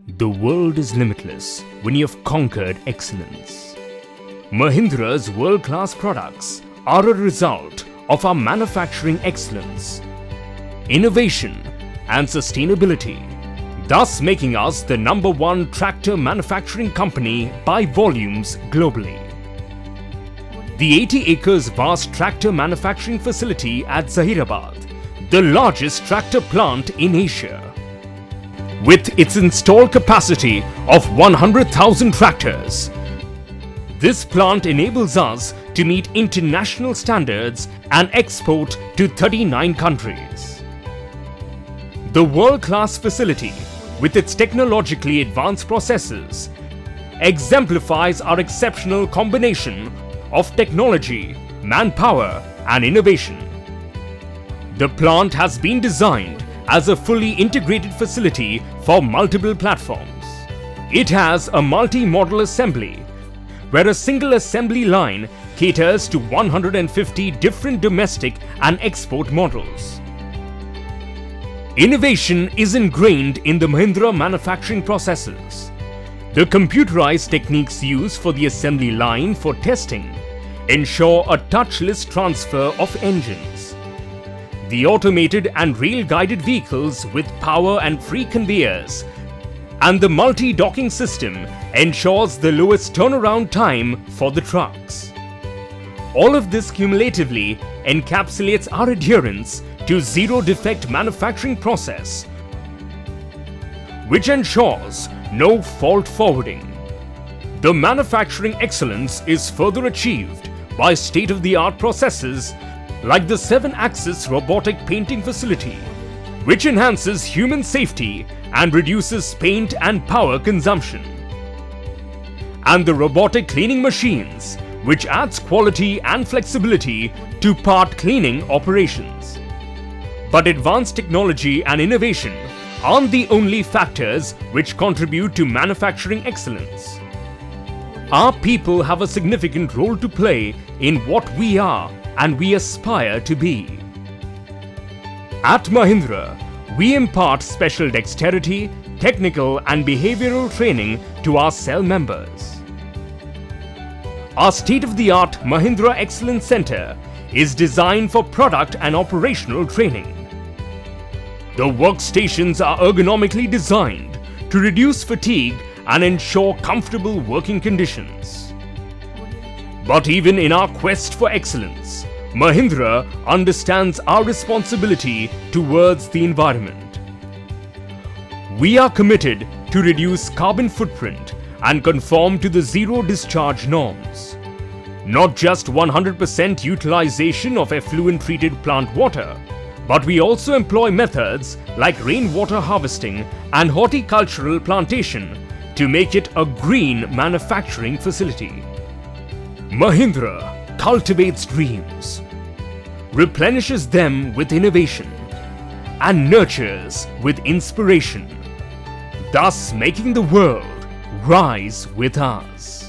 The world is limitless when you have conquered excellence. Mahindra's world-class products are a result of our manufacturing excellence, innovation and sustainability, thus making us the #1 tractor manufacturing company by volumes globally. The 80 acres vast tractor manufacturing facility at Zaheerabad, the largest tractor plant in Asia. With its installed capacity of 100,000 tractors, this plant enables us to meet international standards and export to 39 countries. The world-class facility, with its technologically advanced processes, exemplifies our exceptional combination of technology, manpower and innovation. The plant has been designed as a fully integrated facility for multiple platforms. It has a multi-model assembly, where a single assembly line caters to 150 different domestic and export models. Innovation is ingrained in the Mahindra manufacturing processes. The computerized techniques used for the assembly line for testing ensure a touchless transfer of engines. The automated and rail-guided vehicles with power and free conveyors and the multi-docking system ensures the lowest turnaround time for the trucks. All of this cumulatively encapsulates our adherence to zero-defect manufacturing process, which ensures no fault forwarding. The manufacturing excellence is further achieved by state-of-the-art processes like the 7-axis robotic painting facility, which enhances human safety and reduces paint and power consumption, and the robotic cleaning machines, which adds quality and flexibility to part cleaning operations. But advanced technology and innovation aren't the only factors which contribute to manufacturing excellence. Our people have a significant role to play in what we are and we aspire to be. At Mahindra, we impart special dexterity, technical and behavioral training to our cell members. Our state-of-the-art Mahindra Excellence Center is designed for product and operational training. The workstations are ergonomically designed to reduce fatigue and ensure comfortable working conditions. But even in our quest for excellence, Mahindra understands our responsibility towards the environment. We are committed to reduce carbon footprint and conform to the zero discharge norms. Not just 100% utilization of effluent treated plant water, but we also employ methods like rainwater harvesting and horticultural plantation to make it a green manufacturing facility. Mahindra cultivates dreams, replenishes them with innovation, and nurtures with inspiration, thus making the world rise with us.